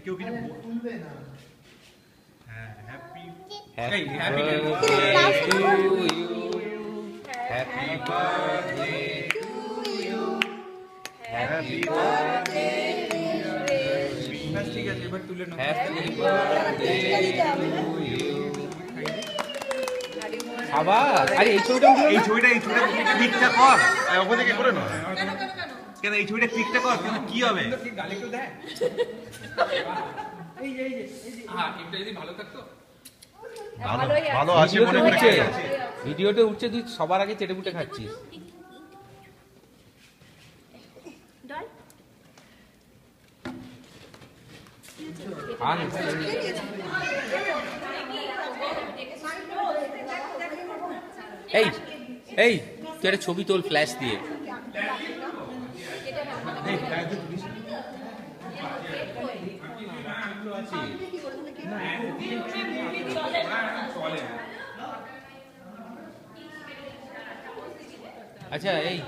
কেউ কিছু তুলবে না। হ্যাঁ, happy happy happy birthday to you, happy birthday to you, ঠিক আছে, এবার তুলে নাও। Happy birthday to you. আবার আরে এই ছবিটা উঠলো, এই ছবিটা ক্লিকটা কর, ওখানে থেকে করে নাও। কেন এই ছবিটা ক্লিকটা কর, কিন্তু কি হবে? গালি কেউ দেয়? এই যে হ্যাঁ, এটা যদি ভালো থাকতো। ভালো আছে মনে উঠছে, হচ্ছে। ভিডিওতে উঠছে, তুই সবার আগে চেটে পুটে খাচ্ছিস। এই এই তুই একটা ছবি তোল ফ্ল্যাশ দিয়ে। আচ্ছা এই